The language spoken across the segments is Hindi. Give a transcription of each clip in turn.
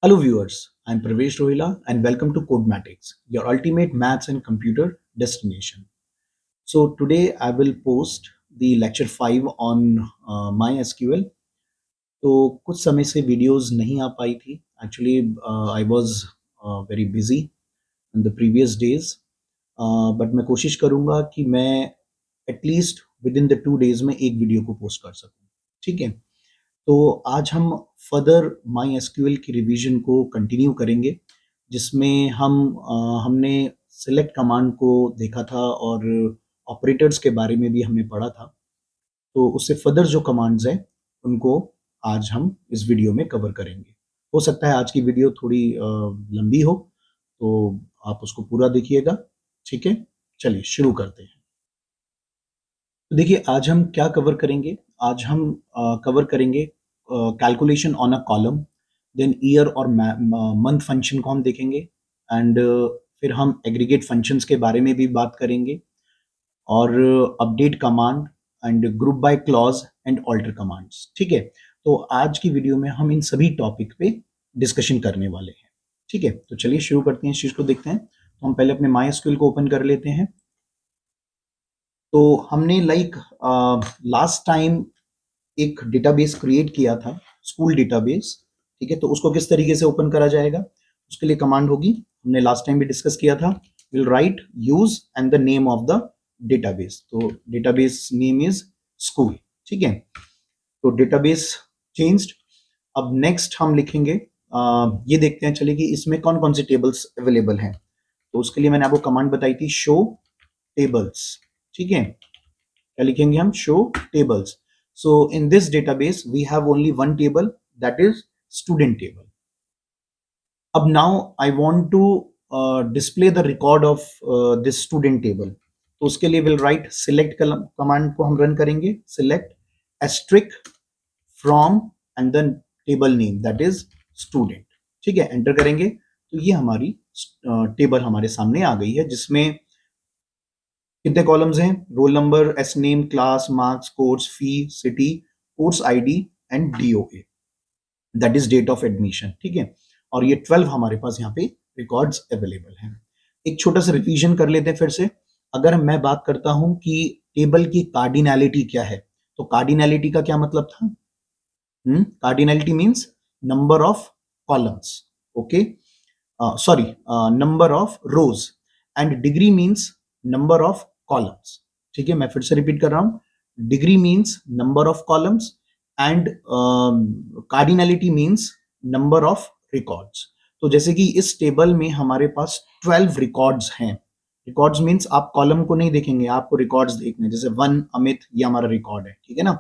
Hello viewers, I'm Pravesh Rohila and welcome to Codematics, your ultimate maths and computer destination. So today I will post the lecture 5 on MySQL. तो कुछ समय से वीडियोस नहीं आ पाई थी. Actually, I was very busy in the previous days. But मैं कोशिश करूंगा कि मैं at least with in the 2 days में एक वीडियो को पोस्ट कर सकूं. ठीक है. तो आज हम फर्दर माई एसक्यूएल की रिवीजन को कंटिन्यू करेंगे, जिसमें हमने सेलेक्ट कमांड को देखा था और ऑपरेटर्स के बारे में भी हमने पढ़ा था. तो उससे फर्दर जो कमांड्स हैं उनको आज हम इस वीडियो में कवर करेंगे. हो सकता है आज की वीडियो थोड़ी लंबी हो, तो आप उसको पूरा देखिएगा. ठीक है, चलिए शुरू करते हैं. तो देखिए आज हम क्या कवर करेंगे. आज हम कवर करेंगे calculation on a column, then year और मंथ फंक्शन को हम देखेंगे, एंड फिर हम एग्रीगेट फंक्शंस के बारे में भी बात करेंगे, और update command and group by clause and alter commands. ठीक है. तो आज की वीडियो में हम इन सभी टॉपिक पे डिस्कशन करने वाले हैं. ठीक है, तो चलिए शुरू करते हैं, इस चीज को देखते हैं. तो हम पहले अपने माई एसक्यूएल को ओपन कर लेते हैं. तो हमने लास्ट टाइम एक डेटाबेस क्रिएट किया था, स्कूल डेटाबेस. ठीक है, तो उसको किस तरीके से ओपन करा जाएगा, उसके लिए कमांड होगी, हमने लास्ट टाइम भी डिस्कस किया था, will write use and the name of the database. तो डेटाबेस नेम इज स्कूल. ठीक है, तो डेटाबेस चेंज्ड. अब नेक्स्ट हम लिखेंगे, ये देखते हैं चलिए कि इसमें कौन कौन सी टेबल्स अवेलेबल हैं. तो उसके लिए मैंने आपको कमांड बताई थी, शो टेबल्स. ठीक है, क्या लिखेंगे हम, show tables. So in this database we have only one table, that is student table. अब now I want to display the record of this student table. तो उसके लिए will write select कमांड को हम रन करेंगे, select asterisk from and then table name, that is student. ठीक है, एंटर करेंगे तो ये हमारी टेबल हमारे सामने आ गई है, जिसमें कितने कॉलम्स हैं, roll number, S name, class, marks, course, fee, city, course ID and DOA, that is date of admission. ठीक है, और ये 12 हमारे पास यहाँ पे रिकॉर्ड्स अवेलेबल हैं. एक छोटा सा रिवीजन कर लेते हैं फिर से. अगर मैं बात करता हूं कि टेबल की कार्डिनैलिटी क्या है, तो कार्डिनैलिटी का क्या मतलब था. Cardinality means number of columns. Okay, sorry, number of rose, and degree means number of columns. ठीक है, मैं फिर से रिपीट कर रहा हूं, degree means number of columns and cardinality means number of records. तो जैसे कि इस टेबल में हमारे पास 12 रिकॉर्ड्स हैं. रिकॉर्ड्स मीन्स आप कॉलम को नहीं देखेंगे, आपको रिकॉर्ड्स देखने, जैसे 1 अमित, ये हमारा रिकॉर्ड है. ठीक है ना.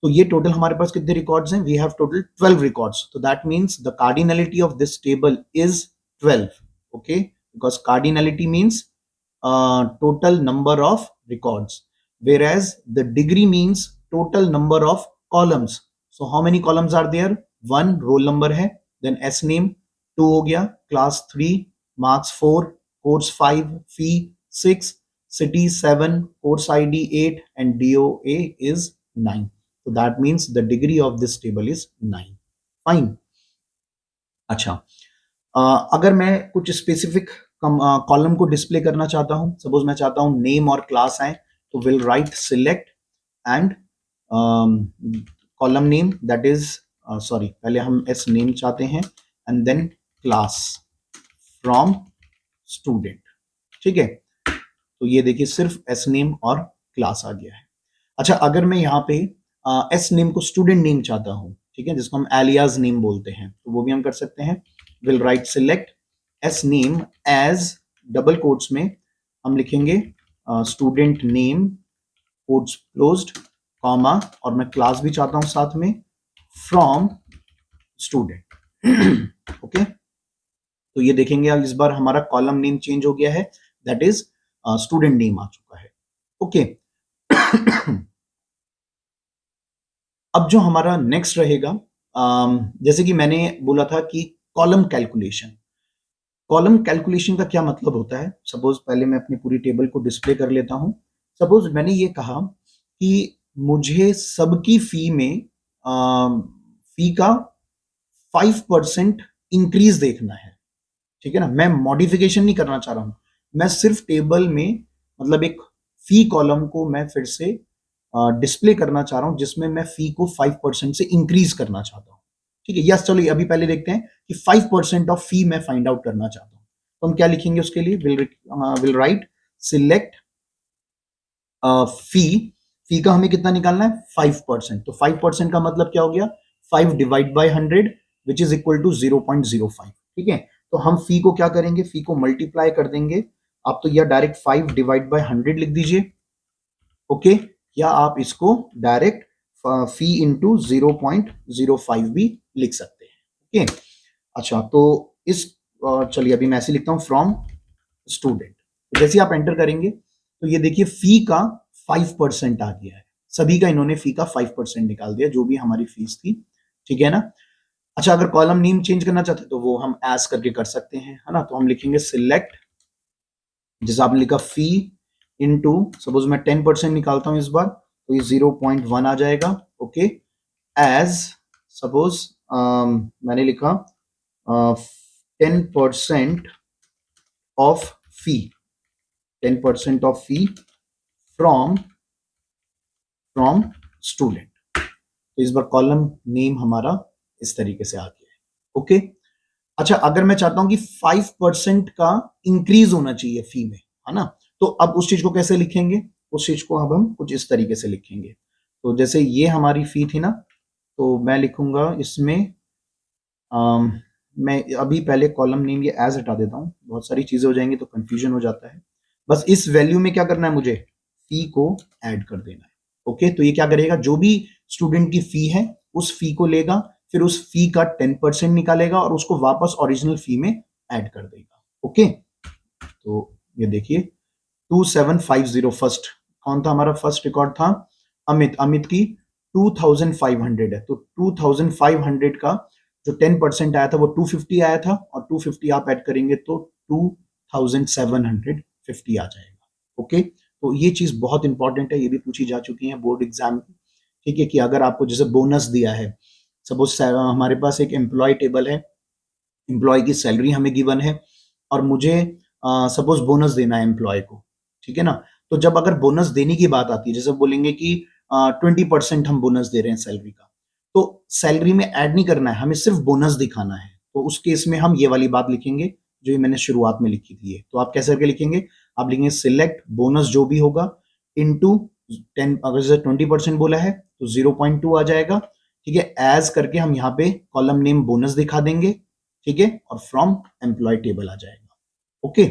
तो ये टोटल हमारे पास कितने रिकॉर्ड्स हैं, वी हैव टोटल 12 रिकॉर्ड्स. तो that means the cardinality of this table is 12. Okay, because cardinality means total number of records, whereas the degree means total number of columns. So how many columns are there, 1 roll number है, then s name 2 हो गया, class 3, marks 4, course 5, fee 6, city 7, course id 8 and DOA is 9. So that means the degree of this table is 9. Fine. अच्छा, अगर मैं कुछ स्पेसिफिक कॉलम को डिस्प्ले करना चाहता हूं, सपोज मैं चाहता हूं नेम और क्लास आए, तो will write select and column name, that is sorry, पहले हम एस नेम चाहते हैं and then class from student. ठीक है, तो ये देखिए सिर्फ एस नेम और क्लास आ गया है. अच्छा, अगर मैं यहाँ पे एस नेम को स्टूडेंट नेम चाहता हूं, ठीक है, जिसको हम एलियाज नेम बोलते हैं, तो वो भी हम कर सकते हैं. Will write select S name as, double quotes में हम लिखेंगे student name, quotes closed, comma, और मैं क्लास भी चाहता हूं साथ में, फ्रॉम स्टूडेंट. ओके, तो ये देखेंगे अब इस बार हमारा कॉलम नेम चेंज हो गया है, दैट इज स्टूडेंट नेम आ चुका है. ओके. अब जो हमारा नेक्स्ट रहेगा, जैसे कि मैंने बोला था कि कॉलम कैलकुलेशन. कॉलम कैलकुलेशन का क्या मतलब होता है, सपोज पहले मैं अपनी पूरी टेबल को डिस्प्ले कर लेता हूं. सपोज मैंने ये कहा कि मुझे सबकी फी में फी का 5% इंक्रीज देखना है, ठीक है ना, मैं मॉडिफिकेशन नहीं करना चाह रहा हूं, मैं सिर्फ टेबल में मतलब एक फी कॉलम को मैं फिर से डिस्प्ले करना चाह रहा हूं जिसमें मैं फी को 5% से इंक्रीज करना चाहता हूं, ठीक है। यस, चलो अभी पहले देखते हैं कि 5% ऑफ फी मैं फाइंड आउट करना चाहता हूं, तो हम क्या लिखेंगे उसके लिए, विल राइट सिलेक्ट फी, फी का हमें कितना निकालना है 5%, तो 5% का मतलब क्या हो गया 5 divide by 100 which is equal to 0.05, ठीक है। तो हम फी को क्या करेंगे, फी को मल्टीप्लाई कर देंगे, आप तो या डायरेक्ट 5 डिवाइड बाय 100 लिख दीजिए, ओके, या आप इसको डायरेक्ट फी इंटू 0.05 भी लिख सकते हैं, ओके। अच्छा, तो इस चलिए अभी मैं ऐसे लिखता हूं फ्रॉम स्टूडेंट, जैसे आप एंटर करेंगे तो ये देखिए फी का 5% आ गया है, सभी का इन्होंने फी का 5% निकाल दिया जो भी हमारी फीस थी, ठीक है ना। अच्छा, अगर कॉलम नेम चेंज करना चाहते तो वो हम एज करके कर सकते हैं, है ना, तो हम लिखेंगे सिलेक्ट, जैसे आपने लिखा फी इनटू, सपोज मैं 10% निकालता हूं इस बार तो ये 0.1 आ जाएगा, ओके, एज सपोज मैंने लिखा 10% of fee, 10% of fee from student, तो इस बार कॉलम नेम हमारा इस तरीके से आ गया है, ओके। अच्छा, अगर मैं चाहता हूं कि 5% का इंक्रीज होना चाहिए फी में, है ना, तो अब उस चीज को कैसे लिखेंगे, उस चीज को अब हम कुछ इस तरीके से लिखेंगे, तो जैसे ये हमारी फी थी ना, तो मैं लिखूंगा इसमें मैं अभी पहले कॉलम नेम ये एज हटा देता हूं, बहुत सारी चीजें हो जाएंगी तो कंफ्यूजन हो जाता है, बस इस वैल्यू में क्या करना है मुझे, फी को ऐड कर देना है, ओके। तो ये क्या करेगा, जो भी स्टूडेंट की फी है उस फी को लेगा, फिर उस फी का 10% निकालेगा और उसको वापस ओरिजिनल फी में ऐड कर देगा, ओके। तो ये देखिए 2750 फर्स्ट, कौन था हमारा फर्स्ट रिकॉर्ड था, अमित, अमित की 2500 है, तो 2500 का जो 10% आया था वो 250 आया था, और 250 आप ऐड करेंगे तो 2750 आ जाएगा, ओके। तो ये चीज बहुत इंपॉर्टेंट है, ये भी पूछी जा चुकी है बोर्ड एग्जाम में, ठीक है, कि अगर आपको जैसे बोनस दिया है, सपोज हमारे पास एक एम्प्लॉय टेबल है, एम्प्लॉय की सैलरी हमें गिवन है और मुझे सपोज बोनस देना है एम्प्लॉय को, ठीक है ना, तो जब अगर बोनस देने की बात आती है, जैसे बोलेंगे कि 20% हम बोनस दे रहे हैं सैलरी का, तो सैलरी में ऐड नहीं करना है, हमें सिर्फ बोनस दिखाना है, तो उस केस में हम ये वाली बात लिखेंगे जो ये मैंने शुरुआत में लिखी थी, तो आप कैसे करके लिखेंगे, आप लिखेंगे सिलेक्ट बोनस जो भी होगा इनटू 10, अगर जैसे 20% बोला है तो 0.2 आ जाएगा, ठीक है, एज करके हम यहाँ पे कॉलम नेम बोनस दिखा देंगे, ठीक है, और फ्रॉम एम्प्लॉय टेबल आ जाएगा, ओके,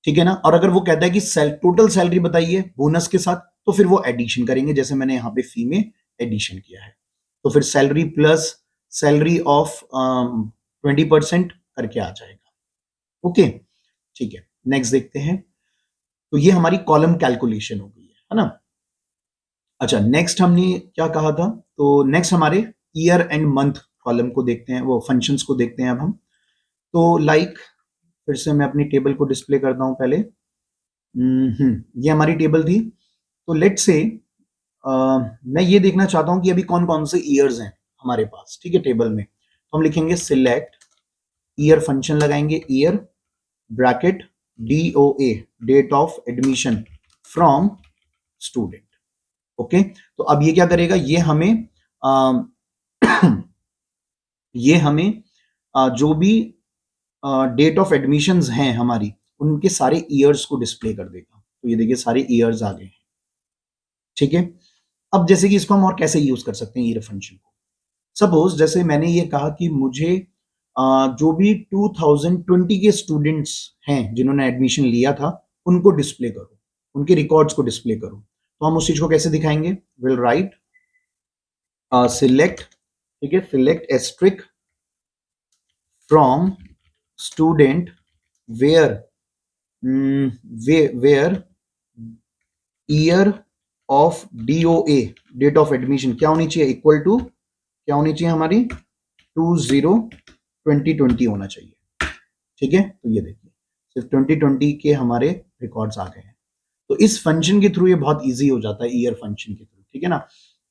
ठीक है ना। और अगर वो कहता है कि टोटल सैलरी बताइए बोनस के साथ, तो फिर वो एडिशन करेंगे, जैसे मैंने यहाँ पे फी में एडिशन किया है, तो फिर सैलरी प्लस सैलरी ऑफ 20% करके आ जाएगा, ओके, ठीक है। नेक्स्ट देखते हैं, तो ये हमारी कॉलम कैलकुलेशन हो गई है ना। अच्छा, नेक्स्ट हमने क्या कहा था, तो नेक्स्ट हमारे ईयर एंड मंथ कॉलम को देखते हैं, वो फंक्शंस को देखते हैं अब हम, तो लाइक फिर से मैं अपनी टेबल को डिस्प्ले करता हूं पहले, ये हमारी टेबल थी, तो लेट से मैं ये देखना चाहता हूं कि अभी कौन कौन से ईयर्स हैं हमारे पास, ठीक है, टेबल में, तो हम लिखेंगे सिलेक्ट ईयर, फंक्शन लगाएंगे year, bracket DOA, date of admission from student, okay. तो अब ये क्या करेगा, ये हमें ये हमें जो भी डेट ऑफ एडमिशंस हैं हमारी उनके सारे ईयर्स को डिस्प्ले कर देगा, तो ये देखिए सारे ईयर्स आ गए हैं, ठीक है। अब जैसे कि इसको हम और कैसे यूज कर सकते हैं ईयर फंक्शन को, सपोज जैसे मैंने ये कहा कि मुझे जो भी 2020 के स्टूडेंट्स हैं जिन्होंने एडमिशन लिया था उनको डिस्प्ले करो, उनके रिकॉर्ड्स को डिस्प्ले करो, तो हम उस चीज को कैसे दिखाएंगे, विल राइट सिलेक्ट, ठीक है, select asterisk from student where where year of DOA, date of admission क्या होनी चाहिए, इक्वल टू क्या होनी चाहिए हमारी 2020 होना चाहिए, ठीक है। तो ये देखिए सिर्फ 2020 के हमारे रिकॉर्ड्स आ गए हैं, तो इस फंक्शन के थ्रू ये बहुत इजी हो जाता है ईयर फंक्शन के थ्रू, ठीक है ना।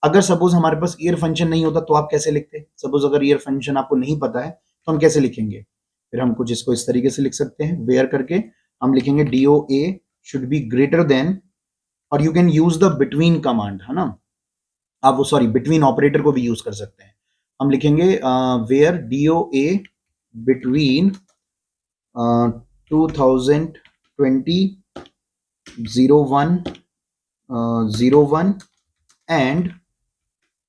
अगर सपोज हमारे पास ईयर फंक्शन नहीं होता तो आप कैसे लिखते? सपोज अगर ईयर फंक्शन आपको नहीं पता है तो हम कैसे लिखेंगे? फिर हम कुछ इसको इस तरीके से लिख सकते हैं, वेयर करके हम लिखेंगे DOA should be greater than, और you can use the between command, है ना, आप वो सॉरी बिटवीन ऑपरेटर को भी यूज कर सकते हैं। हम लिखेंगे वेयर DOA बिटवीन 2020 01 01 एंड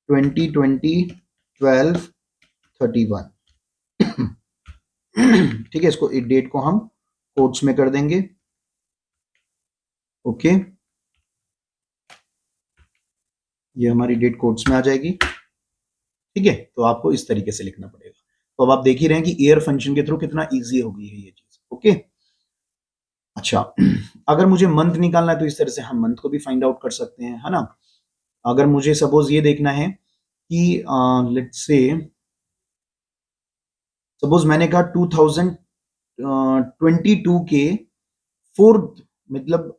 2020 12 31। ठीक है, इसको एक डेट को हम कोट्स में कर देंगे। ओके, ये हमारी डेट कोट्स में आ जाएगी। ठीक है, तो आपको इस तरीके से लिखना पड़ेगा। तो अब आप देख ही रहे हैं कि ईयर फंक्शन के थ्रू कितना इजी हो गई है ये चीज। ओके, अच्छा, अगर मुझे मंथ निकालना है तो इस तरह से हम मंथ को भी फाइंड आउट कर सकते हैं, है ना। अगर मुझे सपोज ये देखना है कि लेट्स से सपोज मैंने कहा 2022 के फोर्थ मतलब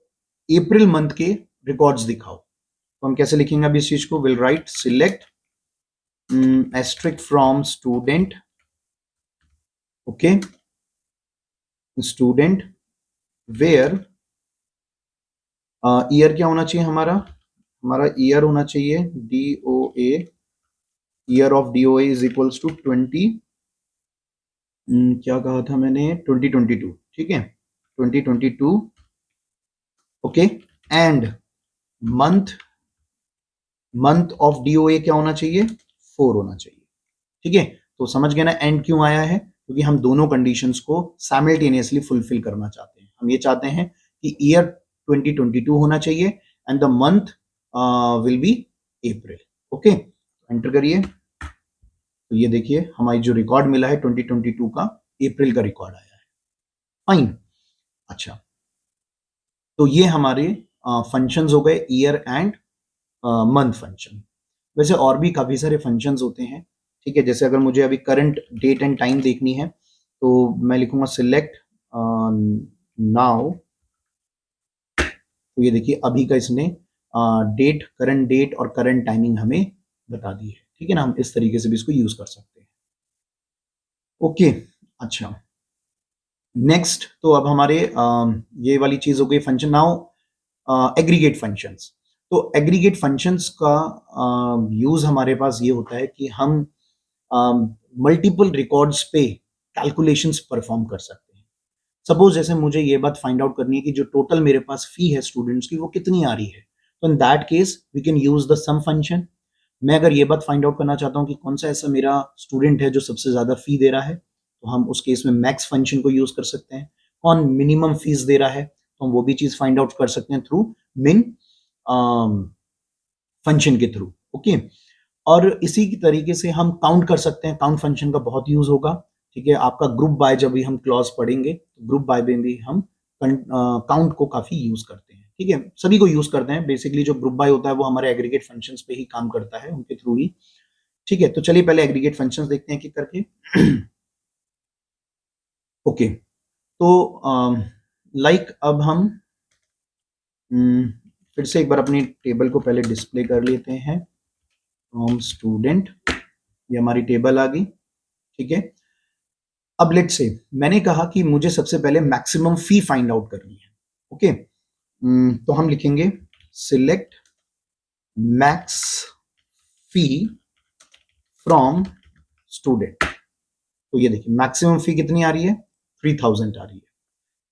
अप्रैल मंथ के रिकॉर्ड्स दिखाओ, तो हम कैसे लिखेंगे अब इस चीज को? Will write select asterisk from student, okay, student where year क्या होना चाहिए हमारा? हमारा ईयर होना चाहिए DOA, year of DOA is equals to 20, क्या कहा था मैंने, 2022। ठीक है, 2022, okay, and month, month of DOA क्या होना चाहिए? 4 होना चाहिए। ठीक है, तो समझ गए ना एंड क्यों आया है? क्योंकि हम दोनों कंडीशंस को साइमल्टेनियसली फुलफिल करना चाहते हैं। हम ये चाहते हैं कि ईयर 2022 होना चाहिए and the month will be April. Okay, enter करिए, तो ये देखिए हमारी जो रिकॉर्ड मिला है 2022 का अप्रैल का रिकॉर्ड आया है। फाइन, अच्छा, तो ये हमारे फंक्शंस हो गए ईयर एंड मंथ फंक्शन। वैसे और भी काफी सारे फंक्शंस होते हैं। ठीक है, जैसे अगर मुझे अभी करंट डेट एंड टाइम देखनी है तो मैं लिखूंगा सिलेक्ट नाउ, तो ये देखिए अभी का इसने डेट, करंट डेट और करंट टाइमिंग हमें बता दी है। ठीक है ना, हम इस तरीके से भी इसको यूज कर सकते हैं। ओके, अच्छा, नेक्स्ट तो अब हमारे ये वाली चीज हो गई फंक्शन। Now aggregate functions. तो एग्रीगेट फंक्शंस का यूज हमारे पास ये होता है कि हम मल्टीपल रिकॉर्ड्स पे कैलकुलेशंस परफॉर्म कर सकते हैं। सपोज जैसे मुझे ये बात फाइंड आउट करनी है कि जो टोटल मेरे पास फी है स्टूडेंट्स की वो कितनी आ रही है, तो in that case we can use the sum function. मैं अगर ये बात फाइंड आउट करना चाहता हूँ कि कौन सा ऐसा मेरा स्टूडेंट है जो सबसे ज्यादा फी दे रहा है, तो हम उस केस में मैक्स फंक्शन को यूज कर सकते हैं। कौन मिनिमम फीस दे रहा है तो हम वो भी चीज फाइंड आउट कर सकते हैं थ्रू मिन फंक्शन के थ्रू। ओके, और इसी की तरीके से हम काउंट कर सकते हैं, काउंट फंक्शन का बहुत यूज होगा। ठीक है, आपका ग्रुप बाय जब भी हम क्लॉज पढ़ेंगे तो ग्रुप बाय में भी हम काउंट को काफी यूज करते हैं। ठीक है, सभी को यूज करते हैं। बेसिकली जो ग्रुप बाय होता है वो हमारे एग्रीगेट फंक्शंस पे ही काम करता है, उनके थ्रू ही। ठीक है, तो चलिए पहले एग्रीगेट फंक्शंस देखते हैं कि करके। ओके, तो लाइक अब हम फिर से एक बार अपनी टेबल को पहले डिस्प्ले कर लेते हैं। फ्रॉम स्टूडेंट, ये हमारी टेबल आ गई। ठीक है, अब लेट से मैंने कहा कि मुझे सबसे पहले मैक्सिमम फी फाइंड आउट करनी है। ओके, तो हम लिखेंगे select max fee from student. तो ये देखिए मैक्सिमम फी कितनी आ रही है? 3000 आ रही है।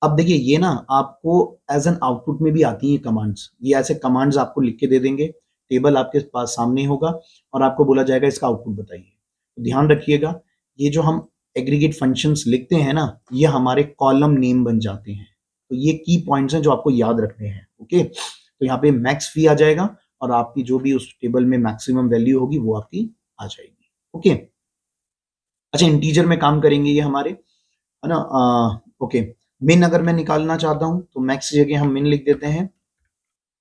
अब देखिए ये ना आपको एज एन आउटपुट में भी आती हैं कमांड्स। ये ऐसे कमांड्स आपको लिख के दे देंगे, टेबल आपके पास सामने होगा और आपको बोला जाएगा इसका आउटपुट बताइए। तो ध्यान रखिएगा, ये जो हम एग्रीगेट फंक्शंस लिखते हैं ना, ये हमारे कॉलम नेम बन जाते हैं। तो ये की पॉइंट्स हैं जो आपको याद रखने हैं। ओके, तो यहाँ पे मैक्स फी आ जाएगा और आपकी जो भी उस टेबल में मैक्सिमम वैल्यू होगी वो आपकी आ जाएगी। ओके, अच्छा, इंटीजर में काम करेंगे ये हमारे, है ना। ओके, मिन अगर मैं निकालना चाहता हूं तो मैक्स की जगह हम मिन लिख देते हैं।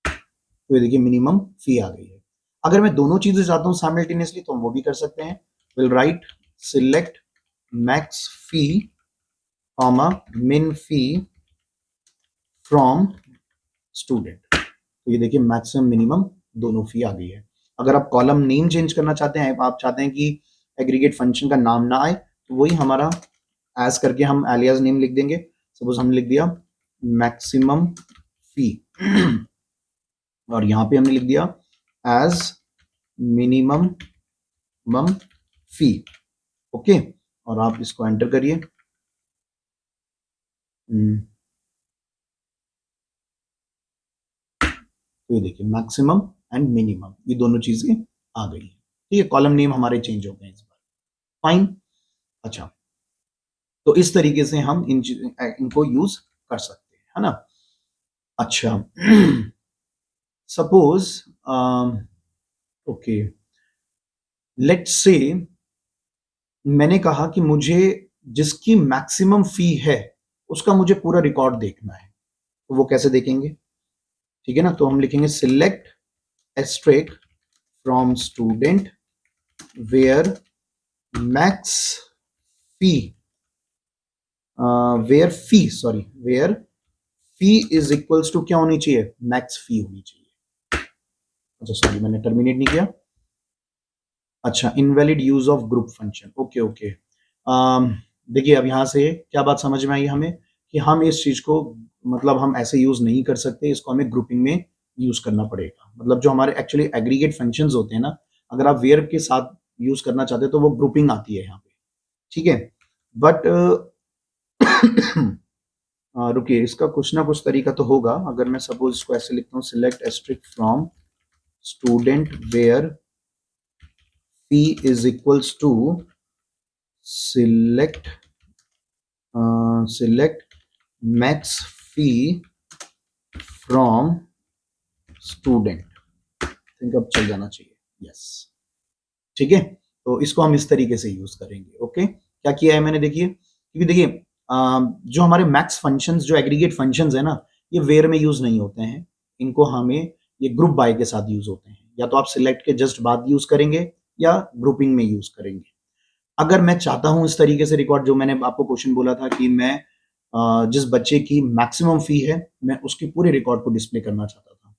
तो ये देखिए मिनिमम फी आ गई है। अगर मैं दोनों चीजें चाहता हूं साइमल्टेनियसली तो हम वो भी कर सकते हैं। Will write select max fee comma मिन फी फ्रॉम स्टूडेंट। तो ये देखिए मैक्सिमम मिनिमम दोनों फी आ गई है। अगर आप कॉलम नेम चेंज करना चाहते हैं, आप चाहते हैं कि एग्रीगेट फंक्शन का नाम ना आए, तो वही हमारा एज करके हम एलियास नेम लिख देंगे। सपोज हमने लिख दिया मैक्सिमम फी और यहाँ पे हमने लिख दिया एज मिनिमम मम फी। ओके, और आप इसको एंटर करिए। तो ये देखिए मैक्सिमम एंड मिनिमम ये दोनों चीजें आ गई है। ठीक है, कॉलम नेम हमारे चेंज हो गए इस बार। फाइन। अच्छा, तो इस तरीके से हम इनको यूज कर सकते हैं, है ना। अच्छा सपोज ओके, लेट्स से मैंने कहा कि मुझे जिसकी मैक्सिमम फी है उसका मुझे पूरा रिकॉर्ड देखना है, तो वो कैसे देखेंगे? ठीक है ना, तो हम लिखेंगे select asterisk from student where max fee where fee is equals to क्या होनी चाहिए? मैक्स फी होनी चाहिए। अच्छा सॉरी, मैंने टर्मिनेट नहीं किया। अच्छा, invalid use of group function. Okay okay, देखिए अब यहां से क्या बात समझ में आई हमें कि हम इस चीज को मतलब हम ऐसे यूज नहीं कर सकते, इसको हमें ग्रुपिंग में यूज करना पड़ेगा। मतलब जो हमारे एक्चुअली एग्रीगेट फंक्शंस होते हैं ना, अगर आप वेयर के साथ यूज करना चाहते हैं तो वो ग्रुपिंग आती है यहाँ पे। ठीक है, बट रुकिए, इसका कुछ ना कुछ तरीका तो होगा। अगर मैं सपोज इसको ऐसे लिखता हूँ select asterisk from student where fee is equals to select select max fee from student, think अब चल जाना चाहिए। यस, ठीक है, तो इसको हम इस तरीके से यूज करेंगे। ओके, क्या किया है मैंने, देखिए, क्योंकि देखिए जो हमारे मैक्स फंक्शंस, जो एग्रीगेट फंक्शंस है ना, ये वेयर में यूज नहीं होते हैं। इनको हमें ये ग्रुप बाय के साथ यूज होते हैं। या तो आप सिलेक्ट के जस्ट बाद यूज करेंगे या ग्रुपिंग में यूज करेंगे। अगर मैं चाहता हूं इस तरीके से रिकॉर्ड, जो मैंने आपको क्वेश्चन बोला था कि मैं जिस बच्चे की मैक्सिमम फी है मैं उसके पूरे रिकॉर्ड को डिस्प्ले करना चाहता था,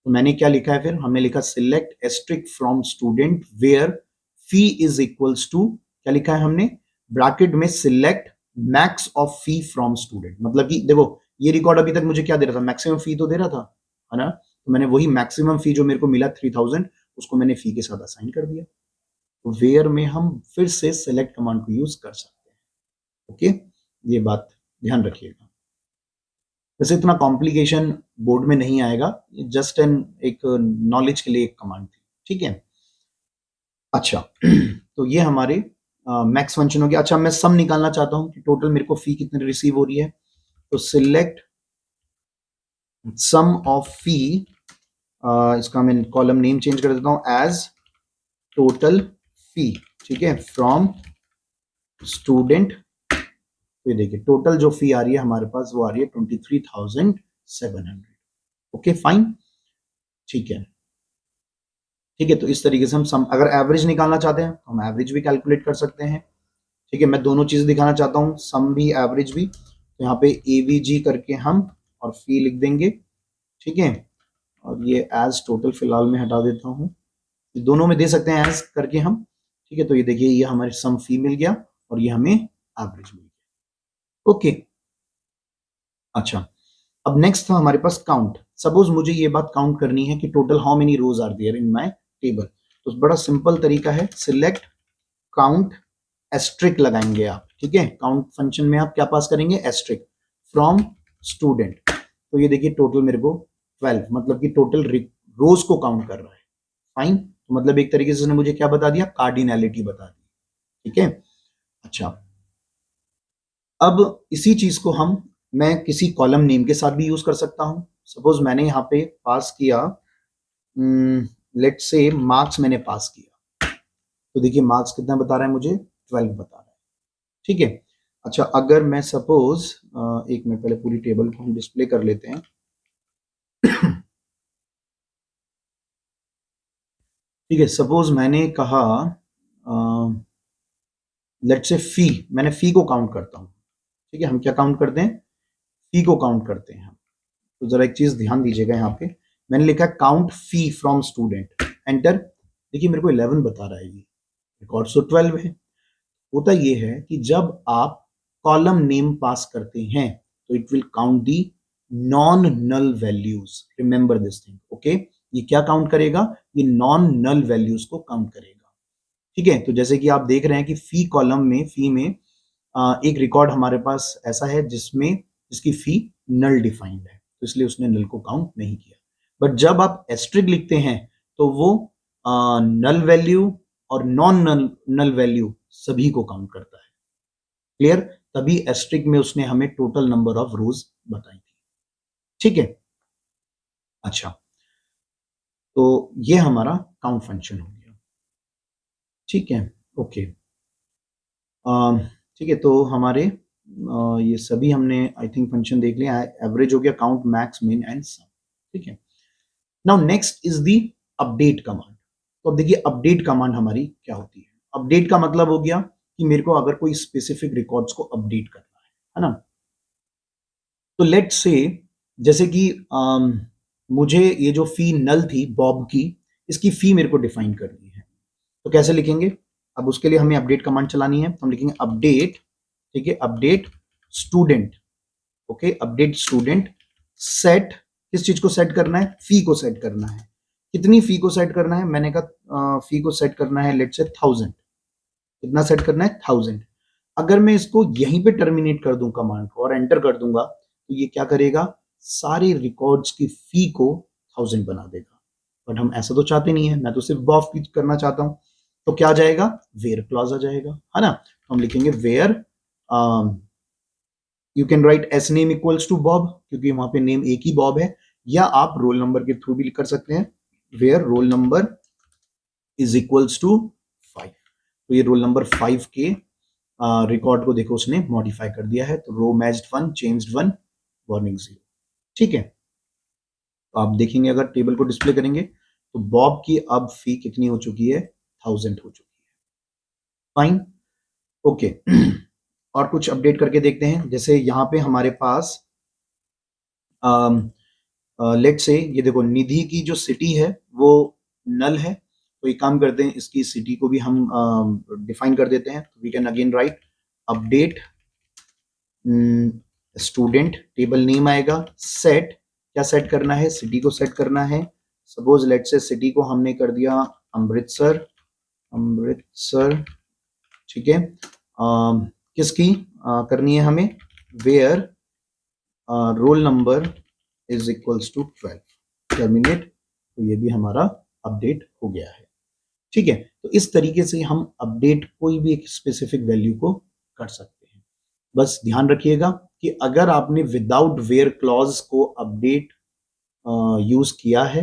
तो मैंने क्या लिखा है, फिर हमने लिखा select asterisk from student where fee is equals to, क्या लिखा है हमने, ब्रैकेट में select max of fee from student. मतलब कि देखो ये रिकॉर्ड अभी तक मुझे क्या दे रहा था, मैक्सिमम फी तो दे रहा था, है ना। तो मैंने वही मैक्सिमम फी जो मेरे को मिला 3000, उसको मैंने फी के साथ असाइन कर दिया। तो वेयर में हम फिर से सेलेक्ट कमांड को यूज कर सकते हैं। ओके, ये बात ध्यान रखिएगा। वैसे इतना कॉम्प्लिकेशन बोर्ड में नहीं आएगा, जस्ट एन एक नॉलेज के लिए एक कमांड थी। ठीक है, अच्छा तो ये हमारे मैक्स फंक्शन हो गया। अच्छा, मैं सम निकालना चाहता हूं कि टोटल मेरे को फी कितनी रिसीव हो रही है, तो सिलेक्ट सम ऑफ फी, इसका मैं कॉलम नेम चेंज कर देता हूं एज टोटल फी। ठीक है, फ्रॉम स्टूडेंट, तो ये देखिए टोटल जो फी आ रही है हमारे पास वो आ रही है 23,700। ओके फाइन, ठीक है। ठीक है, तो इस तरीके से हम सम, अगर एवरेज निकालना चाहते हैं तो हम एवरेज भी कैलकुलेट कर सकते हैं। ठीक है, मैं दोनों चीज दिखाना चाहता हूँ, सम भी एवरेज भी। तो यहाँ पे एवीजी करके हम और फी लिख देंगे। ठीक है, और ये एज टोटल फिलहाल में हटा देता हूँ, दोनों में दे सकते हैं एज करके हम। ठीक है, तो ये देखिए ये हमारे सम फी मिल गया और ये हमें एवरेज मिल गया। ओके, अच्छा, अब नेक्स्ट था हमारे पास काउंट। सपोज मुझे ये बात काउंट करनी है कि total how many rows are there in my table, तो बड़ा सिंपल तरीका है, सिलेक्ट काउंट एस्ट्रिक लगाएंगे आप। ठीक है, काउंट फंक्शन में आप क्या पास करेंगे, एस्ट्रिक फ्रॉम स्टूडेंट। तो ये देखिए टोटल मेरे को 12, मतलब कि टोटल रोज को काउंट कर रहा है। फाइन, तो मतलब एक तरीके से उसने मुझे क्या बता दिया, कार्डिनैलिटी बता दी। ठीक है, अच्छा, अब इसी चीज को मैं किसी कॉलम नेम के साथ भी यूज कर सकता हूं। सपोज मैंने यहाँ पे पास किया, लेट्स से मार्क्स मैंने पास किया, तो देखिए मार्क्स कितना बता रहा है मुझे, 12 बता रहा है। ठीक है, अच्छा, अगर मैं सपोज एक मिनट, पहले पूरी टेबल को हम डिस्प्ले कर लेते हैं। ठीक है, सपोज मैंने कहा लेट्स से फी, मैंने फी को काउंट करता हूं। ठीक है, हम क्या काउंट करते हैं, फी को काउंट करते हैं हम। तो जरा एक चीज ध्यान दीजिएगा, यहाँ पे मैंने लिखा count fee from student, enter. देखिए मेरे को 11 बता रहा है, ये रिकॉर्ड तो 12 है। होता ये है कि जब आप कॉलम नेम पास करते हैं तो it will count the non null values, remember this thing, okay. ये क्या काउंट करेगा? ये नॉन नल वैल्यूज को काउंट करेगा, ठीक है। तो जैसे कि आप देख रहे हैं कि फी कॉलम में, फी में एक रिकॉर्ड हमारे पास ऐसा है जिसकी फी नल डिफाइंड है, तो इसलिए उसने नल को काउंट नहीं किया। बट जब आप एस्ट्रिक लिखते हैं तो वो नल वैल्यू और नॉन नल नल वैल्यू सभी को काउंट करता है। क्लियर? तभी एस्ट्रिक में उसने हमें टोटल नंबर ऑफ रोज बताई थी, ठीक है। अच्छा, तो ये हमारा काउंट फंक्शन हो गया, ठीक है, ओके। ठीक है, तो हमारे ये सभी हमने आई थिंक फंक्शन देख लिया। एवरेज हो गया, काउंट, मैक्स, मिन एंड सम, ठीक है। Now next is the update command. तो अब देखिए अपडेट कमांड हमारी क्या होती है। अपडेट का मतलब हो गया कि मेरे को अगर कोई स्पेसिफिक रिकॉर्ड्स को अपडेट करना है ना। तो लेट्स से जैसे कि मुझे ये जो फी नल थी बॉब की, इसकी फी मेरे को डिफाइन करनी है, तो कैसे लिखेंगे? अब उसके लिए हमें अपडेट कमांड चलानी है, तो हम लिखेंगे अपडेट, ठीक है, update student, okay, update student set. किस चीज को सेट करना है? फी को सेट करना है। कितनी फी को सेट करना है? मैंने कहा फी को सेट करना है लेट्स से 1000। कितना सेट करना है? 1000। अगर मैं इसको यहीं पे टर्मिनेट कर दूं कमांड को और एंटर कर दूंगा तो ये क्या करेगा? सारे रिकॉर्ड्स की फी को 1000 बना देगा। बट हम ऐसा तो चाहते नहीं है, मैं तो सिर्फ बॉब फी करना चाहता हूं। तो क्या आ जाएगा? वेयर क्लॉज आ जाएगा, है ना। तो हम लिखेंगे where, you can write S name equals to Bob, क्योंकि वहां पे नेम एक ही बॉब है, या आप रोल नंबर के थ्रू भी कर सकते हैं, where roll number is equals to 5। तो ये रोल नंबर 5 के रिकॉर्ड को देखो उसने मॉडिफाई कर दिया है, तो रो मैच्ड 1, चेंज्ड 1, वार्निंग 0, ठीक है। तो आप देखेंगे अगर टेबल को डिस्प्ले करेंगे तो बॉब की अब फी कितनी हो चुकी है? 1000 हो चुकी है। Fine, okay. और कुछ अपडेट करके देखते हैं। जैसे यहाँ पे हमारे पास लेट से ये देखो निधि की जो सिटी है वो नल है, तो एक काम करते हैं इसकी सिटी को भी हम डिफाइन कर देते हैं। We can again write update student, table name आएगा, सेट, क्या सेट करना है? सिटी को सेट करना है। सपोज लेट से सिटी को हमने कर दिया अमृतसर, अमृतसर, ठीक है। किसकी करनी है हमें? Where roll number is equals to 12, terminate. तो ये भी हमारा अपडेट हो गया है, ठीक है। तो इस तरीके से हम अपडेट कोई भी एक स्पेसिफिक वैल्यू को कर सकते हैं। बस ध्यान रखिएगा कि अगर आपने विदाउट वेयर क्लॉज को अपडेट यूज किया है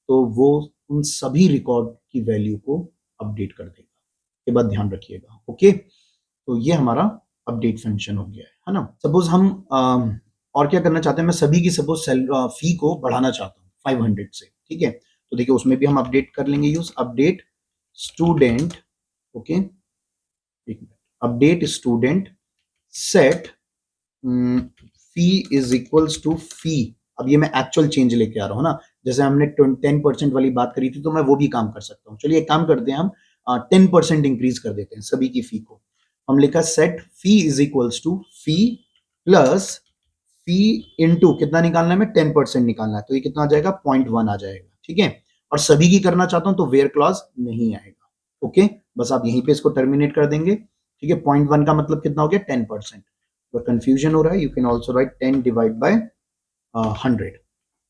तो वो उन सभी रिकॉर्ड की वैल्यू को अपडेट कर देगा। ये बात ध्यान रखिएगा, ओके। तो ये हमारा अपडेट फंक्शन हो गया है ना। सपोज हम और क्या करना चाहते हैं, मैं सभी की सपोज फी को बढ़ाना चाहता हूँ 500 से, ठीक है। तो देखिए उसमें भी हम अपडेट कर लेंगे यूज अपडेट स्टूडेंट, ओके, एक minute, update student set fee is equals to fee. अब ये मैं एक्चुअल चेंज लेके आ रहा हूँ ना, जैसे हमने 10% वाली बात करी थी तो मैं वो भी काम कर सकता हूँ। चलिए एक काम करते हैं, हम 10% इंक्रीज कर देते हैं सभी की फी को। हम लिखा set fee is equals to fee plus fee into कितना निकालना है? मैं 10% निकालना है, तो ये कितना आ जाएगा? 0.1 आ जाएगा, ठीक है। और सभी की करना चाहता हूं तो वेयर क्लॉज नहीं आएगा, ओके। बस आप यहीं पे इसको टर्मिनेट कर देंगे, ठीक है। 0.1 का मतलब कितना हो गया? 10%। तो कंफ्यूजन हो रहा है, you can also right 10 divide by 100,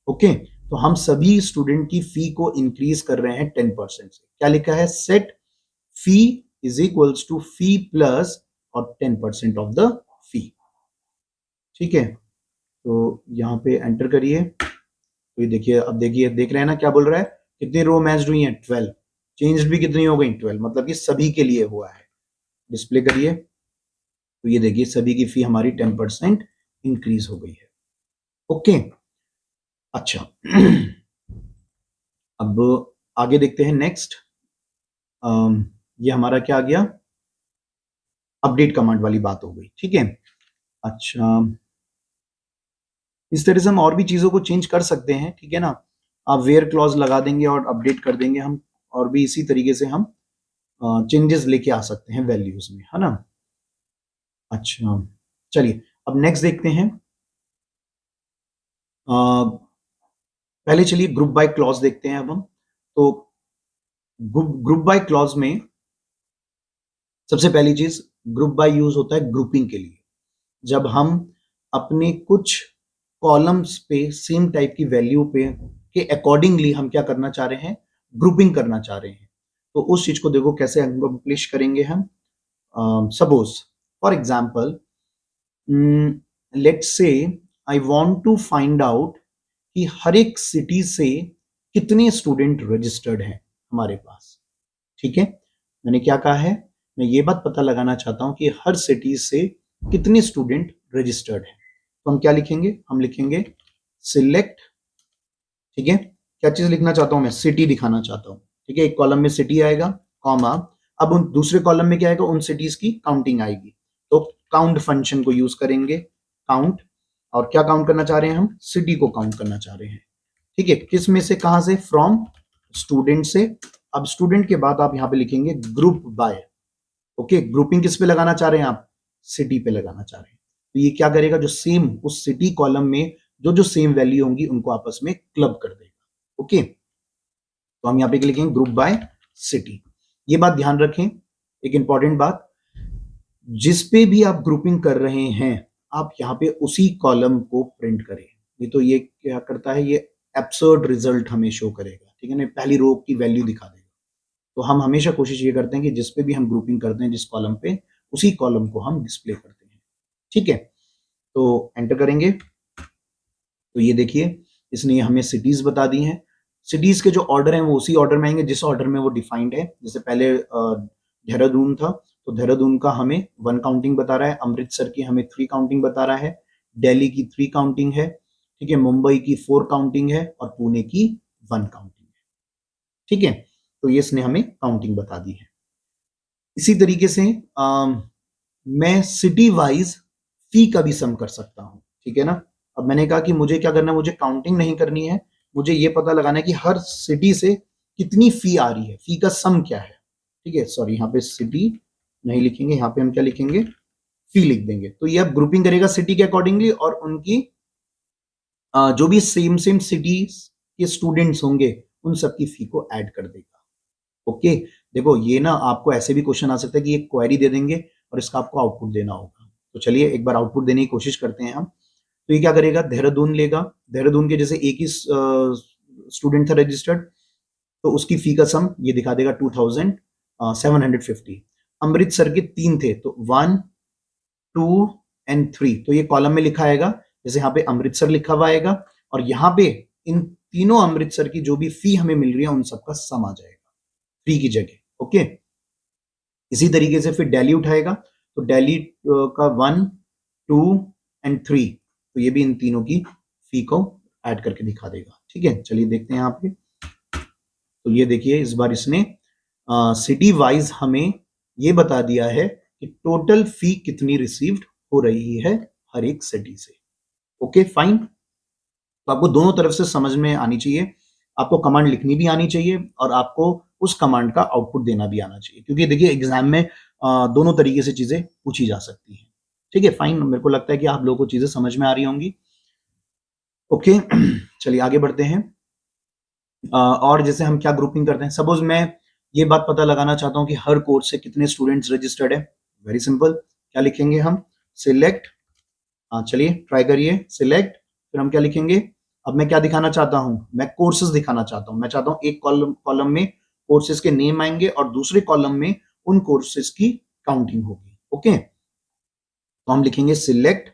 okay. तो हम सभी स्टूडेंट की फी को इंक्रीज कर रहे हैं 10% से। क्या लिखा है? Set fee is equals to fee plus और 10% ऑफ द फी, ठीक है। तो यहाँ पे एंटर करिए, तो ये देखिए, अब देखिए, देख रहे हैं ना क्या बोल रहा है? कितनी रो मैच्ड हुई हैं? 12। चेंज भी कितनी हो गई? 12, मतलब कि सभी के लिए हुआ है। डिस्प्ले करिए, तो ये देखिए सभी की फी हमारी 10% इंक्रीज हो गई है, ओके। अच्छा, अब आगे देखते हैं नेक्स्ट। ये हमारा क्या आ गया? अपडेट कमांड वाली बात हो गई, ठीक है। अच्छा, इस तरह से हम और भी चीजों को चेंज कर सकते हैं, ठीक है ना। आप वेयर क्लॉज लगा देंगे और अपडेट कर देंगे हम, और भी इसी तरीके से हम चेंजेस लेके आ सकते हैं वैल्यूज में, है ना। अच्छा, चलिए अब नेक्स्ट देखते हैं। पहले चलिए ग्रुप बाय क्लॉज देखते हैं अब हम। तो ग्रुप बाय क्लॉज में सबसे पहली चीज, ग्रुप बाय यूज होता है ग्रुपिंग के लिए। जब हम अपने कुछ कॉलम्स पे सेम टाइप की वैल्यू पे के अकॉर्डिंगली हम क्या करना चाह रहे हैं, ग्रुपिंग करना चाह रहे हैं। तो उस चीज को देखो कैसे अकम्प्लिश करेंगे हम। Suppose for example, let's say I want to find out कि हर एक सिटी से कितने स्टूडेंट रजिस्टर्ड हैं हमारे पास। ठीक है, मैंने क्या कहा है, मैं ये बात पता लगाना चाहता हूं कि हर सिटी से कितने स्टूडेंट रजिस्टर्ड हैं। तो हम क्या लिखेंगे, हम लिखेंगे सिलेक्ट। ठीक है, क्या चीज लिखना चाहता हूं मैं, सिटी दिखाना चाहता हूं। ठीक है, एक कॉलम में सिटी आएगा, कॉमा, अब उन दूसरे कॉलम में क्या आएगा, उन सिटीज की काउंटिंग आएगी। तो काउंट फंक्शन को यूज करेंगे, काउंट। और क्या काउंट करना चाह रहे हैं हम, सिटी को काउंट करना चाह रहे हैं। ठीक है, किस में से, कहां से, फ्रॉम स्टूडेंट से। अब स्टूडेंट के बाद आप यहां पे लिखेंगे ग्रुप बाय। ओके, ग्रुपिंग किस पे लगाना चाह रहे हैं आप, सिटी पे लगाना चाह रहे हैं। तो ये क्या करेगा, जो सेम उस सिटी कॉलम में जो जो सेम वैल्यू होंगी उनको आपस में क्लब कर देगा। ओके, तो हम यहां पे लिखेंगे ग्रुप बाय सिटी। ये बात ध्यान रखें, एक इंपॉर्टेंट बात, जिस पे भी आप ग्रुपिंग कर रहे हैं आप यहां पे उसी कॉलम को प्रिंट करें। ये तो ये क्या करता है, ये एब्सर्ड रिजल्ट हमें शो करेगा। ठीक है ना, पहली रो की वैल्यू दिखा देगा। तो हम हमेशा कोशिश ये करते हैं कि जिस पे भी हम ग्रुपिंग करते हैं जिस कॉलम पे, उसी कॉलम को हम डिस्प्ले करते हैं। ठीक है, तो एंटर करेंगे। तो ये देखिए, इसने हमें सिटीज बता दी हैं। सिटीज के जो ऑर्डर हैं वो उसी ऑर्डर में आएंगे जिस ऑर्डर में वो डिफाइंड है। जैसे पहले देहरादून था, तो देहरादून का हमें 1 काउंटिंग बता रहा है, अमृतसर की हमें 3 काउंटिंग बता रहा है, दिल्ली की 3 काउंटिंग है, ठीक है, मुंबई की 4 काउंटिंग है और पुणे की 1 काउंटिंग है। ठीक है, तो ये इसने हमें काउंटिंग बता दी है। इसी तरीके से मैं सिटी वाइज फी का भी सम कर सकता हूं। ठीक है ना, अब मैंने कहा कि मुझे क्या करना है, मुझे काउंटिंग नहीं करनी है, मुझे ये पता लगाना है कि हर सिटी से कितनी फी आ रही है, फी का सम क्या है। ठीक है, सॉरी यहाँ पे सिटी नहीं लिखेंगे, यहाँ पे हम क्या लिखेंगे, फी लिख देंगे। तो ये अब ग्रुपिंग करेगा सिटी के अकॉर्डिंगली और उनकी जो भी सेम सेम सिटीज के स्टूडेंट्स होंगे उन सबकी फी को ऐड कर देगा। ओके, देखो ये ना आपको ऐसे भी क्वेश्चन आ सकता है कि एक क्वेरी दे देंगे और इसका आपको आउटपुट देना होगा। तो चलिए एक बार आउटपुट देने की कोशिश करते हैं हम। तो ये क्या करेगा, देहरादून लेगा, देहरादून के जैसे एक ही स्टूडेंट था रजिस्टर्ड, तो उसकी फी का सम ये दिखा देगा 2750। अमृतसर के 3 थे, तो 1 2 एंड 3, तो ये कॉलम में लिखा आएगा, जैसे यहाँ पे अमृतसर लिखा हुआ आएगा और यहाँ पे इन तीनों अमृतसर की जो भी फी हमें मिल रही है उन सबका सम आ जाएगा फी की जगह। ओके, इसी तरीके से फिर दिल्ली उठाएगा, तो दिल्ली का 1 2 एंड 3, तो ये भी इन तीनों की फी को ऐड करके दिखा देगा। ठीक है, चलिए देखते हैं यहाँ पे। तो ये देखिए इस बार इसने सिटी वाइज हमें ये बता दिया है कि टोटल फी कितनी रिसीव्ड हो रही है हर एक सिटी से। ओके फाइन, तो आपको दोनों तरफ से समझ में आनी चाहिए, आपको कमांड लिखनी भी आनी चाहिए और आपको उस कमांड का आउटपुट देना भी आना चाहिए, क्योंकि देखिए एग्जाम में दोनों तरीके से चीजें पूछी जा सकती हैं। ठीक है फाइन, मेरे को लगता है कि आप लोगों को चीजें समझ में आ रही होंगी। ओके चलिए आगे बढ़ते हैं। और जैसे हम क्या ग्रुपिंग करते हैं, सपोज मैं ये बात पता लगाना चाहता हूं कि हर कोर्स से कितने स्टूडेंट्स रजिस्टर्ड है। वेरी सिंपल, क्या लिखेंगे हम, सिलेक्ट। हाँ चलिए ट्राई करिए, सिलेक्ट, फिर हम क्या लिखेंगे, अब मैं क्या दिखाना चाहता हूं, मैं कोर्सेज दिखाना चाहता हूं। मैं चाहता हूं एक कॉलम कॉलम में कोर्सेज के नेम आएंगे और दूसरे कॉलम में उन कोर्सेज की काउंटिंग होगी। ओके, तो हम लिखेंगे select,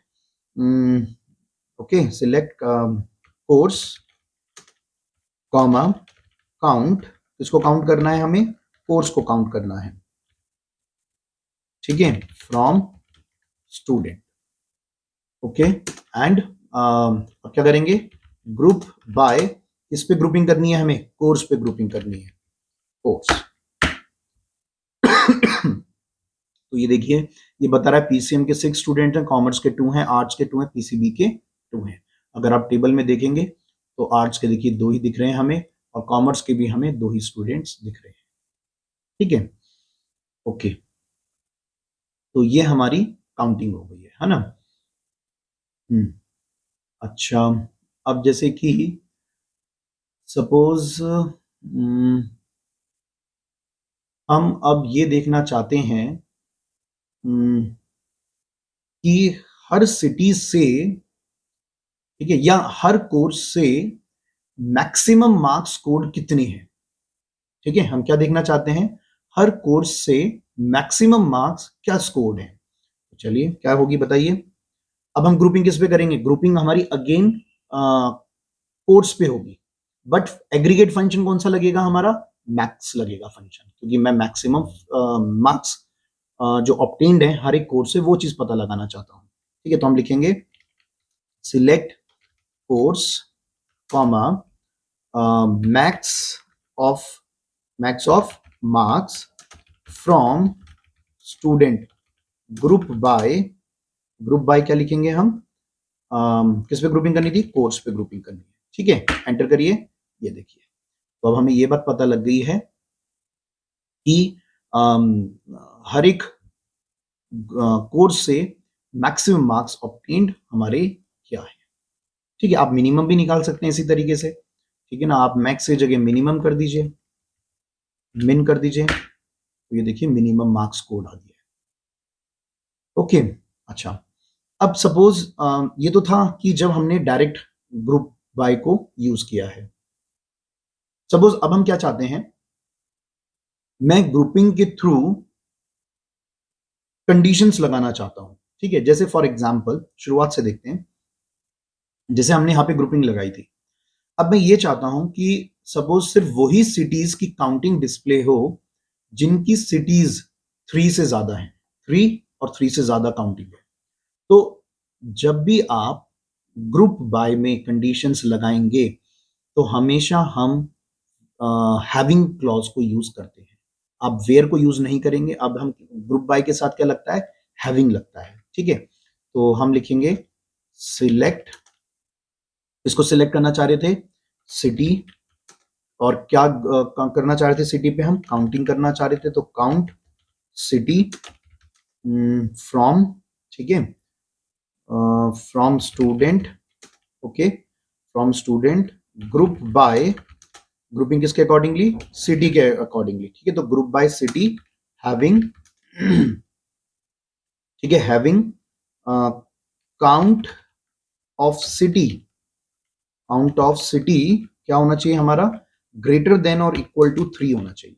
okay select course comma count, इसको काउंट करना है हमें, कोर्स को काउंट करना है। ठीक है, फ्रॉम स्टूडेंट। ओके, एंड अब क्या करेंगे, ग्रुप बाय, इस पे ग्रुपिंग करनी है हमें, कोर्स पे ग्रुपिंग करनी है, कोर्स। तो ये देखिए ये बता रहा है पीसीएम के 6 स्टूडेंट हैं, कॉमर्स के 2 हैं, आर्ट्स के 2 हैं, पीसीबी के 2 हैं। अगर आप टेबल में देखेंगे तो आर्ट्स के देखिए 2 ही दिख रहे हैं हमें और कॉमर्स के भी हमें 2 ही स्टूडेंट्स दिख रहे हैं। ठीक है, ओके, तो ये हमारी काउंटिंग हो गई है ना? अच्छा, अब जैसे कि सपोज हम अब ये देखना चाहते हैं कि हर सिटी से, ठीक है, या हर कोर्स से मैक्सिमम मार्क्स स्कोर्ड कितने हैं। ठीक है, हम क्या देखना चाहते हैं, हर कोर्स से मैक्सिमम मार्क्स क्या स्कोर्ड है। तो चलिए क्या होगी बताइए। अब हम ग्रुपिंग किस पे करेंगे, ग्रुपिंग हमारी अगेन कोर्स पे होगी, बट एग्रीगेट फंक्शन कौन सा लगेगा हमारा, मैक्स लगेगा फंक्शन, क्योंकि मैं मैक्सिमम मार्क्स जो ऑब्टेन्ड है हर एक कोर्स से वो चीज पता लगाना चाहता हूं। ठीक है, तो हम लिखेंगे select course comma max of marks from student group by क्या लिखेंगे हम, किस पे ग्रुपिंग करनी थी, कोर्स पे ग्रुपिंग करनी है। ठीक है, एंटर करिए, ये देखिए, तो अब हमें ये बात पता लग गई है कि हर एक कोर्स से मैक्सिमम मार्क्स ऑब्टेन्ड हमारे क्या है। ठीक है, आप मिनिमम भी निकाल सकते हैं इसी तरीके से। ठीक है ना, आप मैक्स की जगह मिनिमम कर दीजिए, मिन कर दीजिए, तो ये देखिए मिनिमम मार्क्स कोड आ गया है। ओके, अच्छा, अब सपोज ये तो था कि जब हमने डायरेक्ट ग्रुप बाय को यूज किया है। सपोज अब हम क्या चाहते हैं, मैं ग्रुपिंग के थ्रू कंडीशंस लगाना चाहता हूं। ठीक है, जैसे फॉर एग्जांपल शुरुआत से देखते हैं, जैसे हमने यहां पे ग्रुपिंग लगाई थी। अब मैं ये चाहता हूं कि सपोज सिर्फ वही सिटीज की काउंटिंग डिस्प्ले हो जिनकी सिटीज 3 से ज्यादा है, 3 और 3 से ज्यादा काउंटिंग है। तो जब भी आप ग्रुप बाय में कंडीशंस लगाएंगे तो हमेशा हम हैविंग क्लॉज को यूज करते हैं। आप वेयर को यूज नहीं करेंगे। अब हम ग्रुप बाय के साथ क्या लगता है, हैविंग लगता है। ठीक है, तो हम लिखेंगे सिलेक्ट, इसको सिलेक्ट करना चाह रहे थे सिटी, और क्या करना चाह रहे थे, सिटी पे हम काउंटिंग करना चाह रहे थे, तो काउंट सिटी फ्रॉम, ठीक है, from student, okay, from student group by, grouping किसके अकॉर्डिंगली, सिटी के अकॉर्डिंगली। ठीक है, तो ग्रुप बाय सिटी हैविंग, ठीक है, having count of city, count of city क्या होना चाहिए हमारा, ग्रेटर देन और इक्वल टू 3 होना चाहिए।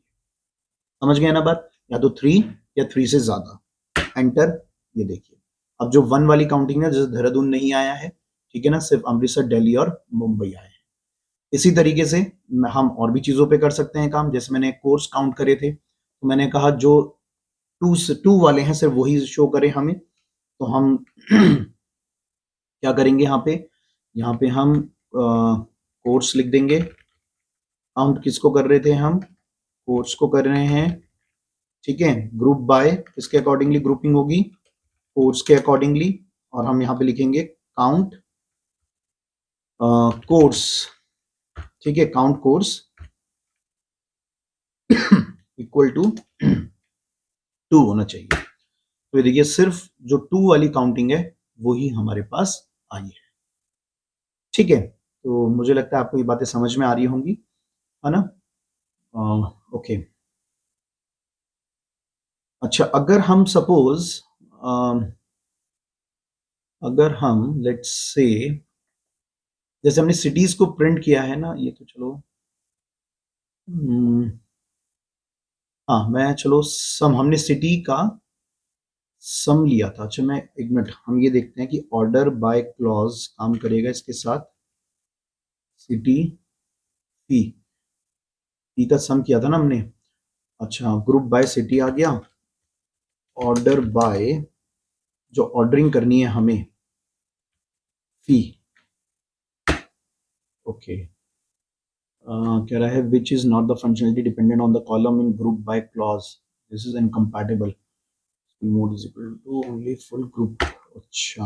समझ गए ना बात, या तो 3 या 3 से ज्यादा, एंटर। ये देखिए, अब जो 1 वाली काउंटिंग है, जैसे देहरादून नहीं आया है, ठीक है ना, सिर्फ अमृतसर, दिल्ली और मुंबई आए हैं। इसी तरीके से हम और भी चीजों पे कर सकते हैं काम। जैसे मैंने कोर्स काउंट करे थे, तो मैंने कहा जो 2 वाले हैं सिर्फ वही शो करें हमें। तो हम क्या करेंगे, यहाँ पे हम कोर्स लिख देंगे। काउंट किसको कर रहे थे हम, कोर्स को कर रहे हैं। ठीक है, ग्रुप बाय किसके अकॉर्डिंगली ग्रुपिंग होगी, कोर्स के अकॉर्डिंगली, और हम यहाँ पे लिखेंगे काउंट कोर्स। ठीक है, काउंट कोर्स इक्वल टू 2 होना चाहिए। तो ये देखिए, सिर्फ जो 2 वाली काउंटिंग है वही हमारे पास आई है। ठीक है, तो मुझे लगता है आपको ये बातें समझ में आ रही होंगी, है ना। ओके, अच्छा, अगर हम सपोज अगर हम लेट्स से, जैसे हमने सिटीज को प्रिंट किया है ना, ये तो चलो, हाँ, मैं चलो सम, हमने सिटी का सम लिया था। अच्छा, मैं एक मिनट, हम ये देखते हैं कि ऑर्डर बाय क्लॉज काम करेगा इसके साथ। सिटी पी, पी का सम किया था ना हमने। अच्छा, ग्रुप बाय सिटी आ गया, ऑर्डर बाय जो ऑर्डरिंग करनी है हमें, फी, ओके, कह रहा है which is not the functionality dependent on the column in group by clause, this is incompatible, mode is equal to only full group. अच्छा,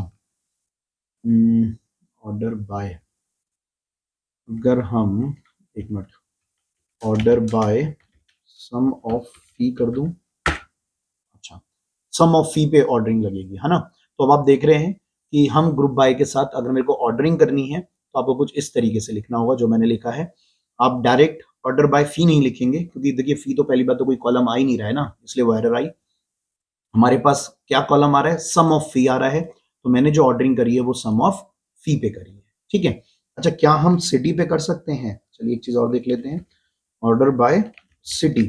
ऑर्डर बाय, अगर हम, एक minute, order by sum of fee कर दूं। अच्छा, सम ऑफ फी पे ऑर्डरिंग लगेगी, है ना। तो अब आप देख रहे हैं कि हम ग्रुप बाय के साथ अगर मेरे को ऑर्डरिंग करनी है तो आपको कुछ इस तरीके से लिखना होगा जो मैंने लिखा है। आप डायरेक्ट ऑर्डर बाय फी नहीं लिखेंगे क्योंकि देखिए फी तो पहली बात तो कोई कॉलम आ ही नहीं रहा है ना, इसलिए वो एरर आई। हमारे पास क्या कॉलम आ रहा है, सम ऑफ फी आ रहा है, तो मैंने जो ऑर्डरिंग करी है वो सम ऑफ फी पे करी है, ठीक है। अच्छा, क्या हम सिटी पे कर सकते हैं? चलिए एक चीज और देख लेते हैं, ऑर्डर बाय सिटी।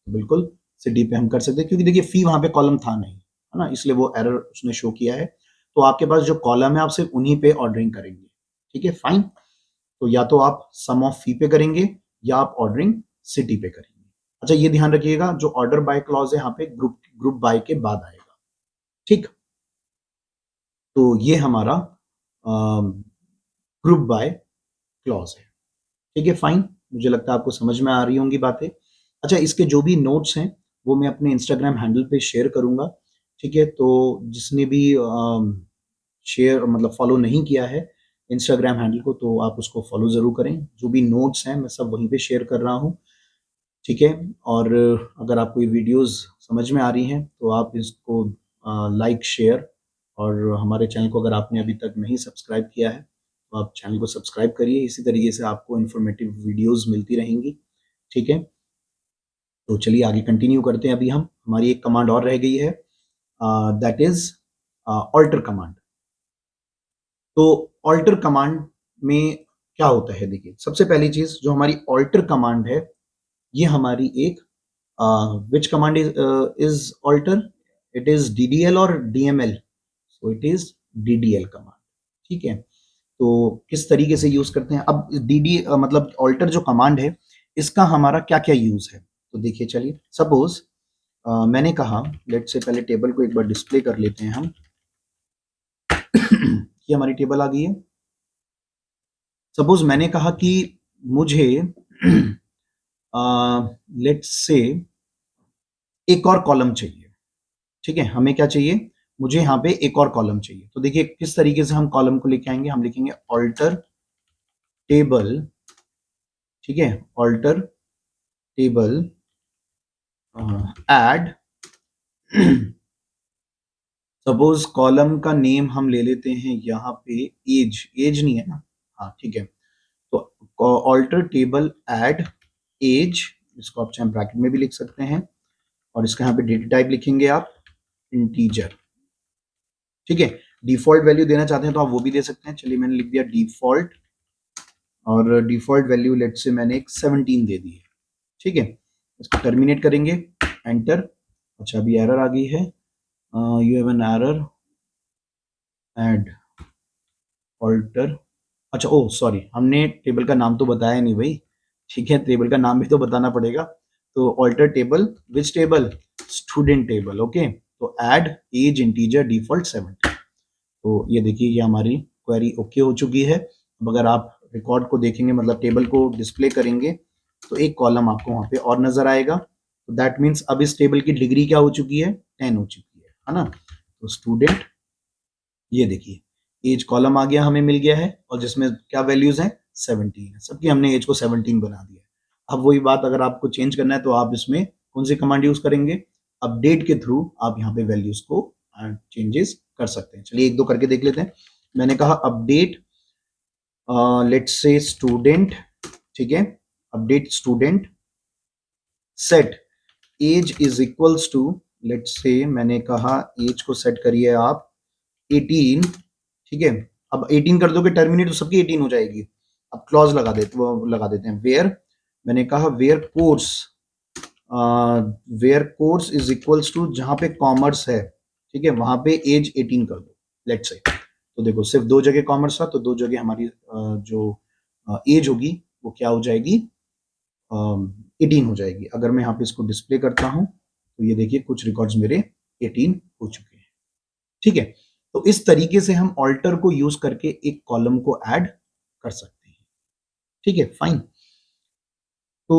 बिल्कुल सिटी पे हम कर सकते हैं क्योंकि देखिए फी वहां पे कॉलम था नहीं, है ना, इसलिए वो एरर उसने शो किया है। तो आपके पास जो कॉलम है आप सिर्फ उन्हीं पे ऑर्डरिंग करेंगे, ठीक है, फाइन। तो या तो आप सम ऑफ फी पे करेंगे या आप ऑर्डरिंग सिटी पे करेंगे। अच्छा, ये ध्यान रखिएगा जो ऑर्डर बाय क्लॉज है यहाँ पे ग्रुप ग्रुप बाय के बाद आएगा, ठीक। तो ये हमारा ग्रुप बाय क्लॉज है, ठीक है, फाइन। मुझे लगता है आपको समझ में आ रही होंगी बातें। अच्छा, इसके जो भी नोट्स हैं वो मैं अपने इंस्टाग्राम हैंडल पे शेयर करूंगा, ठीक है। तो जिसने भी शेयर मतलब फॉलो नहीं किया है इंस्टाग्राम हैंडल को तो आप उसको फॉलो जरूर करें। जो भी नोट्स हैं मैं सब वहीं पे शेयर कर रहा हूँ, ठीक है। और अगर आपको ये वीडियोस समझ में आ रही हैं तो आप इसको लाइक शेयर, और हमारे चैनल को अगर आपने अभी तक नहीं सब्सक्राइब किया है तो आप चैनल को सब्सक्राइब करिए। इसी तरीके से आपको इन्फॉर्मेटिव वीडियोस मिलती रहेंगी, ठीक है। तो चलिए आगे कंटिन्यू करते हैं। अभी हम हमारी एक कमांड और रह गई है, दैट इज ऑल्टर कमांड। तो ऑल्टर कमांड में क्या होता है, देखिए सबसे पहली चीज जो हमारी ऑल्टर कमांड है ये हमारी एक which command is alter? It is ddl or dml? So it is ddl command, ठीक है। तो किस तरीके से यूज करते हैं अब dd मतलब alter जो कमांड है इसका हमारा क्या क्या यूज है, तो देखिए चलिए। सपोज मैंने कहा, लेट से पहले टेबल को एक बार डिस्प्ले कर लेते हैं हम। ये हमारी टेबल आ गई है। सपोज मैंने कहा कि मुझे लेट से एक और कॉलम चाहिए, ठीक है। हमें क्या चाहिए, मुझे यहाँ पे एक और कॉलम चाहिए। तो देखिए किस तरीके से हम कॉलम को लेके आएंगे, हम लिखेंगे ऑल्टर टेबल, ठीक है, alter table add. Suppose column का नेम हम ले लेते हैं यहाँ पे एज, एज नहीं है ना, हाँ ठीक है। तो ऑल्टर टेबल ऐड एज, इसको आप चाहे ब्रैकेट में भी लिख सकते हैं, और इसका यहाँ पे डेटा टाइप लिखेंगे आप इंटीजर, ठीक है। डिफॉल्ट वैल्यू देना चाहते हैं तो आप वो भी दे सकते हैं। चलिए मैंने लिख दिया डिफॉल्ट, और डिफॉल्ट वैल्यू लेट से मैंने एक 17 दे दी है, ठीक है। इसको टर्मिनेट करेंगे, एंटर। अच्छा अभी एरर आ गई है, you have an error add alter. अच्छा ओ सॉरी, हमने टेबल का नाम तो बताया नहीं भाई, ठीक है, टेबल का नाम भी तो बताना पड़ेगा। तो ऑल्टर टेबल, विच टेबल, स्टूडेंट टेबल, ओके। तो ऐड एज इंटीजर डिफॉल्ट 70। तो ये देखिए ये हमारी क्वेरी ओके हो चुकी है। अब अगर आप रिकॉर्ड को देखेंगे मतलब टेबल को डिस्प्ले करेंगे तो एक कॉलम आपको वहां पे और नजर आएगा। तो दैट मीन्स अब इस टेबल की डिग्री क्या हो चुकी है, 10 हो चुकी है ना। तो स्टूडेंट, ये देखिए एज कॉलम आ गया, हमें मिल गया है, और जिसमें क्या वैल्यूज हैं, 17 है, सबकी हमने एज को 17 बना दिया। अब वही बात अगर आपको चेंज करना है तो आप इसमें कौन सी कमांड यूज करेंगे, अपडेट के थ्रू आप यहाँ पे वैल्यूज को चेंजेस कर सकते हैं। चलिए एक दो करके देख लेते हैं। मैंने कहा अपडेट लेट्स से स्टूडेंट, ठीक है, update student set age is equals to, let's say मैंने कहा एज को सेट करिए आप 18, ठीक है। अब 18 कर दोगे टर्मिनेट तो सबकी 18 हो जाएगी। अब क्लॉज लगा देते, वो लगा देते हैं वेयर, मैंने कहा where course, where course is equals to जहां पे कॉमर्स है, ठीक है, वहां पे एज 18 कर दो, लेट्स से। तो देखो सिर्फ दो जगह कॉमर्स था तो दो जगह हमारी जो एज होगी वो क्या हो जाएगी, 18 हो जाएगी। अगर मैं यहाँ पे इसको डिस्प्ले करता हूँ तो ये देखिए कुछ रिकॉर्ड्स मेरे 18 हो चुके हैं, ठीक है। तो इस तरीके से हम ऑल्टर को यूज करके एक कॉलम को ऐड कर सकते हैं, ठीक है, फाइन। तो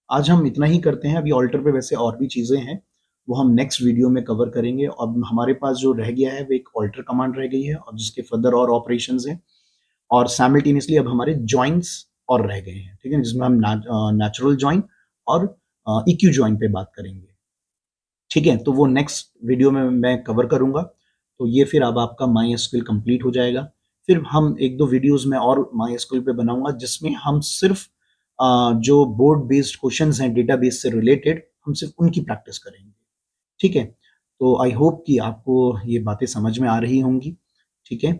आज हम इतना ही करते हैं। अभी ऑल्टर पे वैसे और भी चीजें हैं वो हम नेक्स्ट वीडियो में कवर करेंगे। अब हमारे पास जो रह गया है वो एक ऑल्टर कमांड रह गई है और जिसके फर्दर और ऑपरेशंस हैं, और साइमल्टेनियसली अब हमारे जॉइंट्स और रह गए हैं, ठीक है, जिसमें हम नेचुरल जॉइन और इक्यू जॉइन पे बात करेंगे। ठीक है, तो वो नेक्स्ट वीडियो में मैं कवर करूंगा। तो ये फिर अब आपका माई एसक्यूएल कंप्लीट हो जाएगा। फिर हम एक दो वीडियोस में और माई एसक्यूएल पे बनाऊंगा, जिसमें हम सिर्फ जो बोर्ड बेस्ड क्वेश्चंस हैं डेटाबेस से रिलेटेड, हम सिर्फ उनकी प्रैक्टिस करेंगे। ठीक है, तो आई होप कि आपको ये बातें समझ में आ रही होंगी। ठीक है,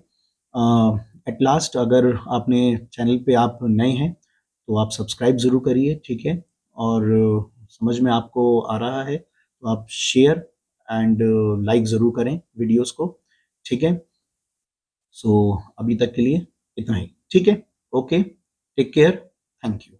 एट लास्ट अगर आपने चैनल पे आप नए हैं तो आप सब्सक्राइब ज़रूर करिए। ठीक है, और समझ में आपको आ रहा है तो आप शेयर एंड लाइक ज़रूर करें वीडियोस को। ठीक है, सो अभी तक के लिए इतना ही। ठीक है, okay, take care, thank you.